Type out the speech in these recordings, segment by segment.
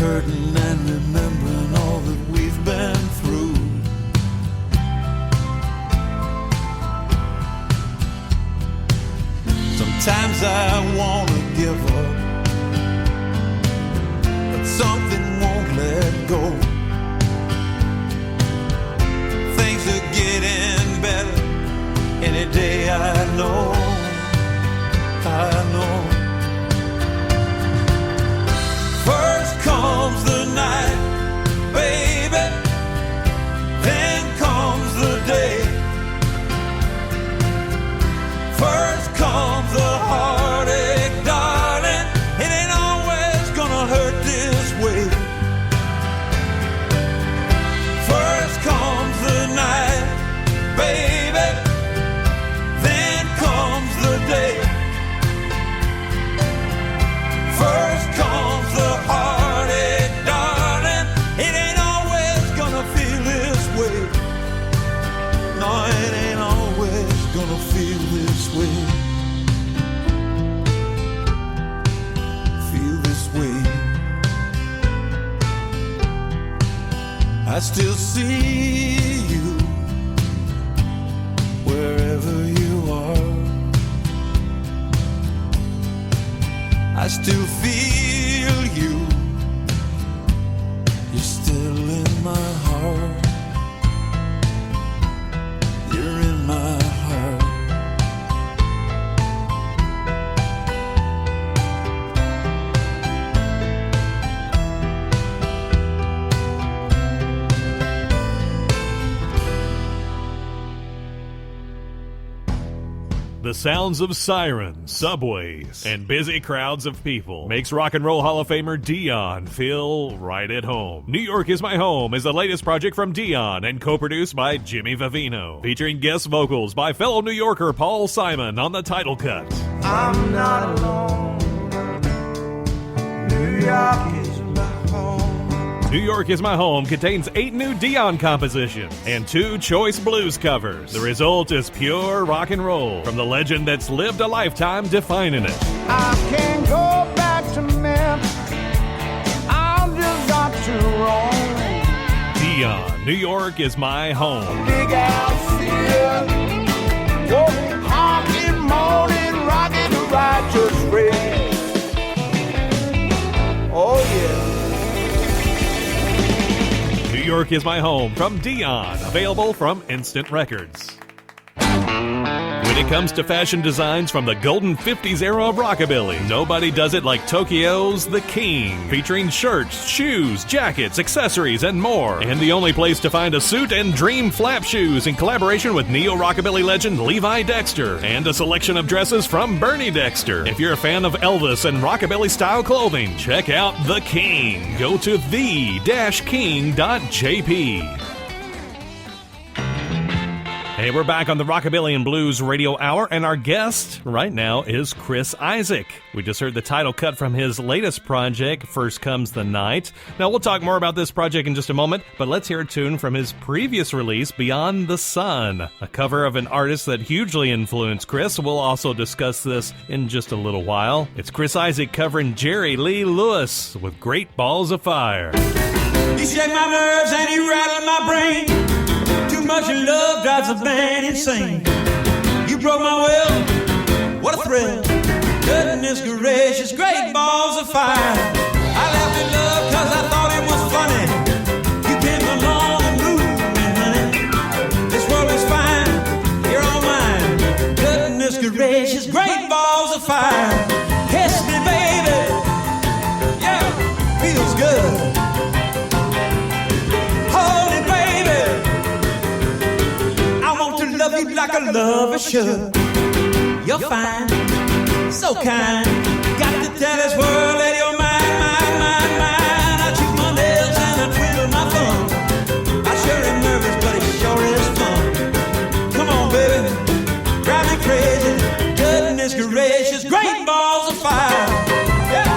hurting and remembering all that we've been through. Sometimes I wanna give up, but something won't let go. Things are getting better any day, I know, I know. First comes the night, baby, then comes the day. First comes the heartache, darling, it ain't always gonna hurt this way. First comes the night, baby, then comes the day. First comes the heartache, darling, it ain't always gonna feel this way. No, it ain't always gonna feel this way. Feel this way. I still see you wherever you are. I still feel you. You're still in my heart. You're in my heart. The sounds of sirens, subways, and busy crowds of people makes Rock and Roll Hall of Famer Dion feel right at home. New York Is My Home is the latest project from Dion and co-produced by Jimmy Vivino, featuring guest vocals by fellow New Yorker Paul Simon on the title cut. I'm not alone. New York is my home. New York Is My Home contains 8 new Dion compositions and 2 choice blues covers. The result is pure rock and roll from the legend that's lived a lifetime defining it. I can't go back to Memphis. I'm just not too wrong. Dion, New York Is My Home. Big house here. Whoa, honking, moaning, rocking the righteous race. Oh, yeah. New York Is My Home from Dion, available from Instant Records. When it comes to fashion designs from the golden 50s era of rockabilly, nobody does it like Tokyo's The King, featuring shirts, shoes, jackets, accessories, and more. And the only place to find a suit and dream flap shoes in collaboration with neo-rockabilly legend Levi Dexter, and a selection of dresses from Bernie Dexter. If you're a fan of Elvis and rockabilly-style clothing, check out The King. Go to the-king.jp. Hey, we're back on the Rockabilly N Blues radio hour, and our guest right now is Chris Isaak. We just heard the title cut from his latest project, First Comes the Night. Now, we'll talk more about this project in just a moment, but let's hear a tune from his previous release, Beyond the Sun, a cover of an artist that hugely influenced Chris. We'll also discuss this in just a little while. It's Chris Isaak covering Jerry Lee Lewis with Great Balls of Fire. He shake my nerves and he rattled my brain. Too much love drives a man insane. You broke my will, what a thrill. Goodness gracious, great balls of fire. I laughed in love cause I thought it was funny. You came along and moved me, honey. This world is fine, you're all mine. Goodness gracious, great balls of fire. Kiss me, baby. Yeah, feels good. Love you like a lover should. You're fine, so kind. Got to tell this world that you're mine, mine, mine, mine. I chew my nails and I twiddle my thumb. I sure am nervous, but it sure is fun. Come on, baby, drive me crazy. Goodness gracious, great balls of fire. Yeah.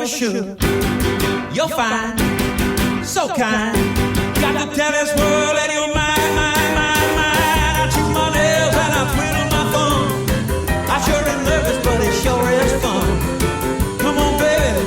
should. You're fine, so kind. Got to tell this world that you're mine, mine, mine, mine. I chew my nails and I twiddle my thumb. I sure am nervous, but it sure is fun. Come on, baby,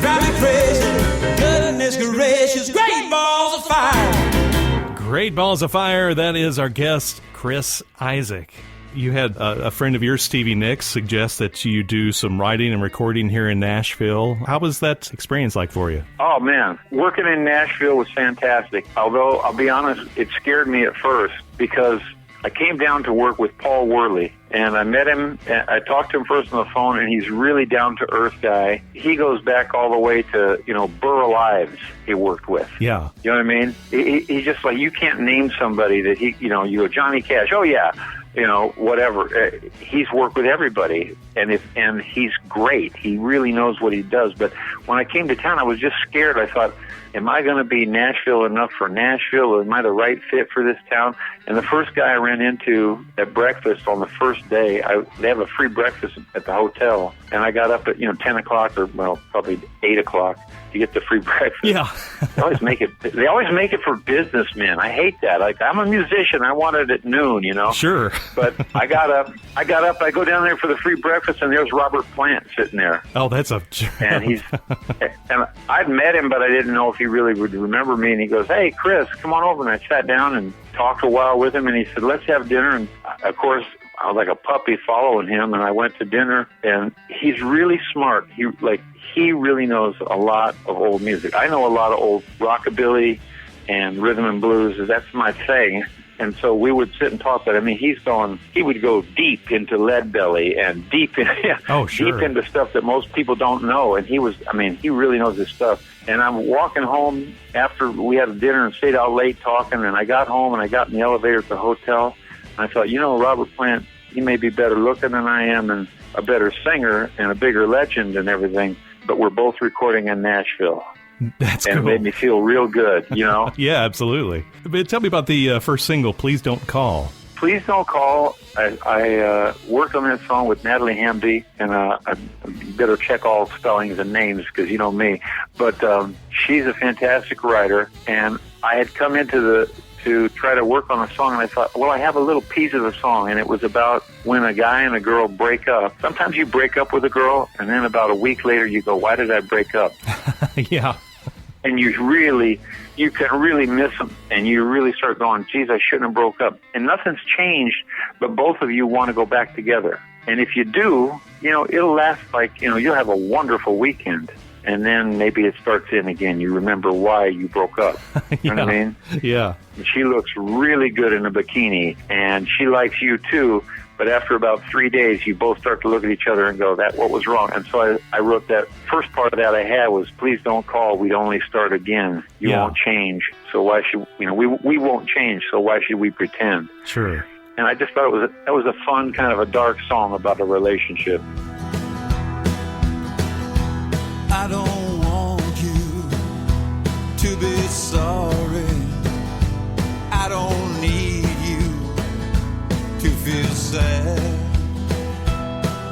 drive me crazy. Goodness gracious, great balls of fire. Great balls of fire. That is our guest, Chris Isaak. You had a friend of yours, Stevie Nicks, suggest that you do some writing and recording here in Nashville. How was that experience like for you? Oh, man. Working in Nashville was fantastic. Although, I'll be honest, it scared me at first because I came down to work with Paul Worley, and I met him. I talked to him first on the phone, and he's really down-to-earth guy. He goes back all the way to, Burl Ives he worked with. Yeah. You know what I mean? He's just like, you can't name somebody that you go, Johnny Cash, oh, yeah. Whatever. He's worked with everybody, and he's great. He really knows what he does. But when I came to town, I was just scared. I thought, am I going to be Nashville enough for Nashville? Am I the right fit for this town? And the first guy I ran into at breakfast on the first day, they have a free breakfast at the hotel, and I got up at 10 o'clock or probably 8 o'clock to get the free breakfast. Yeah. They always make it for businessmen. I hate that. Like, I'm a musician. I want it at noon, Sure. But I got up, I go down there for the free breakfast, and there's Robert Plant sitting there. Oh, that's a... and I'd met him, but I didn't know if he really would remember me. And he goes, hey, Chris, come on over. And I sat down and talked a while with him, and he said, let's have dinner. And, of course, I was like a puppy following him, and I went to dinner, and he's really smart. He really knows a lot of old music. I know a lot of old rockabilly and rhythm and blues. That's my thing. And so we would sit and talk, but he would go deep into Leadbelly and deep into stuff that most people don't know. And he really knows his stuff. And I'm walking home after we had dinner and stayed out late talking, and I got home and I got in the elevator at the hotel. And I thought, Robert Plant, he may be better looking than I am and a better singer and a bigger legend and everything, but we're both recording in Nashville. That's and cool. It made me feel real good, Yeah, absolutely. But tell me about the first single, Please Don't Call. Please Don't Call. I worked on that song with Natalie Hamby, and I better check all spellings and names because you know me. But she's a fantastic writer, and I had come into to try to work on a song, and I thought, well, I have a little piece of the song, and it was about when a guy and a girl break up. Sometimes you break up with a girl, and then about a week later you go, why did I break up? Yeah. And you can really miss them, and you really start going, geez, I shouldn't have broke up. And nothing's changed, but both of you want to go back together. And if you do, it'll last you'll have a wonderful weekend. And then maybe it starts in again. You remember why you broke up. You know what I mean? Yeah. She looks really good in a bikini, and she likes you too. But after about 3 days, you both start to look at each other and go, what was wrong? And so I wrote that. First part of that I had was, please don't call. We'd only start again. You won't change. So why should, we won't change. So why should we pretend? Sure. And I just thought that was a fun, kind of a dark song about a relationship. I don't want you to be sorry. I don't need you to feel sad.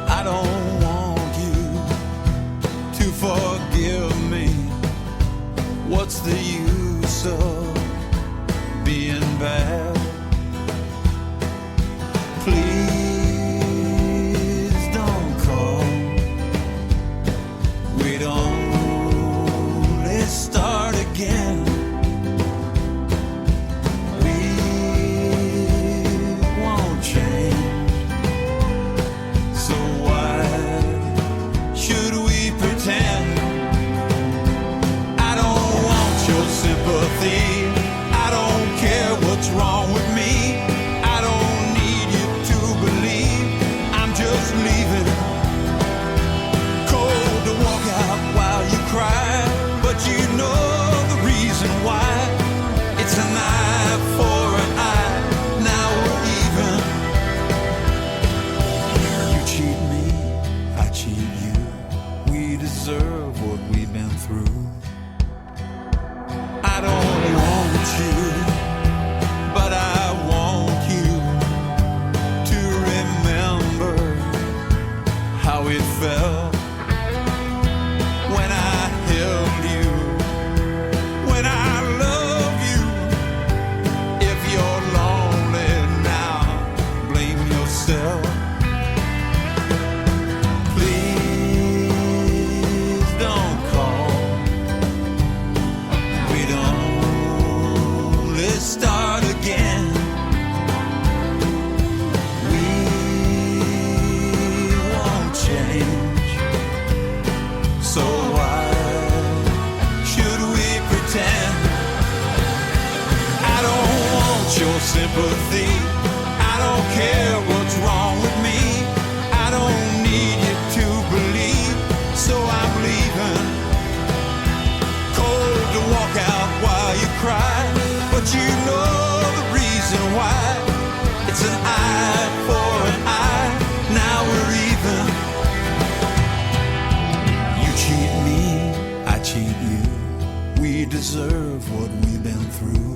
I don't want you to forgive me. What's the use of being bad? Please don't call. We'd only start again. We won't change. So why should we pretend? I don't want your sympathy. I don't care what's wrong. sympathy. I don't care what's wrong with me. I don't need you to believe, so I'm leaving. Cold to walk out while you cry, but you know the reason why. It's an eye for an eye, now we're even. You cheat me, I cheat you. We deserve what we've been through.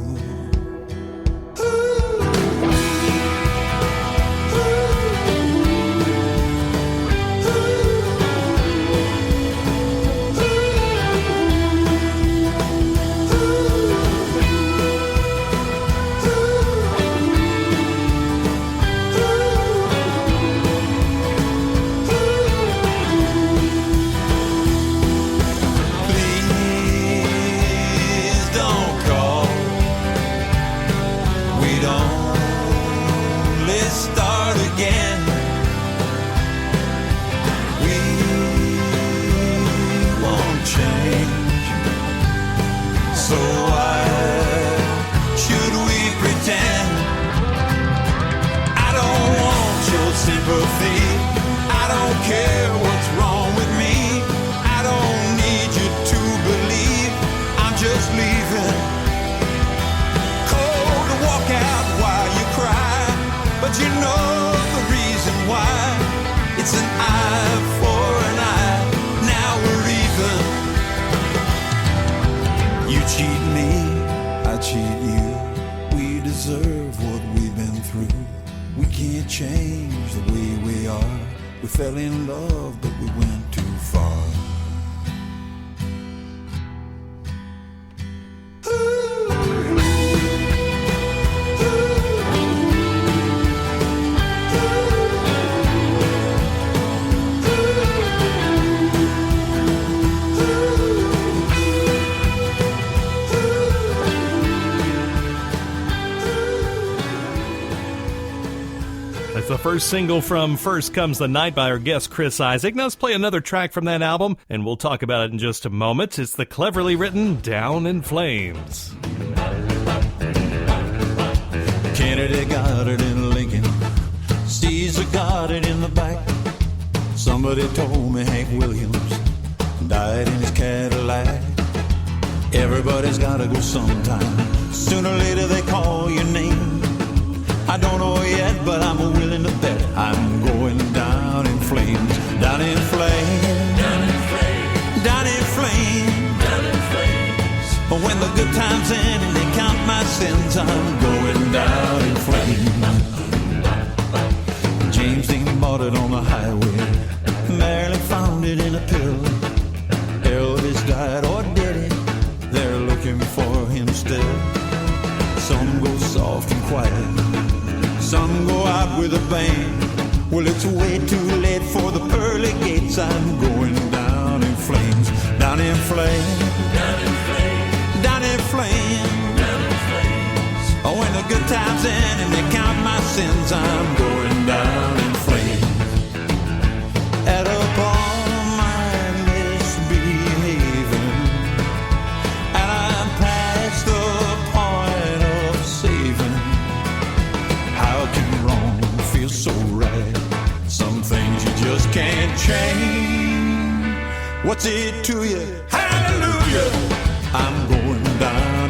I don't care what's wrong with me. I don't need you to believe. I'm just leaving. Cold to walk out while you cry, but you know the reason why. It's an eye for an eye, now we're even. You cheat me, I cheat you. We deserve what we've been through. We can't change the way we are. We fell in love, but we went too far. That's the first single from First Comes the Night by our guest Chris Isaak. Now let's play another track from that album, and we'll talk about it in just a moment. It's the cleverly written Down in Flames. Kennedy got it in Lincoln, Caesar got it in the back. Somebody told me Hank Williams died in his Cadillac. Everybody's gotta go sometime. Sooner or later they call your name. I don't know yet, but I'm willing to bet I'm going down in flames. Down in flames. Down in flames. Down in flames. Down in flames. But when the good times end and they count my sins, I'm going down in flames. James Dean bought it on the highway. Marilyn found it in a pill. Elvis died, or did it? They're looking for him still. Some go soft and quiet, some go out with a bang. Well, it's way too late for the pearly gates. I'm going down in flames. Down in flames. Down in flames. Down in flames. Down in flames. Oh, when the good times end and they count my sins, I'm going down in flames. At a bar, my misbehaving, and I'm past the point of saving. How can wrong feel so right? Some things you just can't change. What's it to you? Hallelujah! I'm going down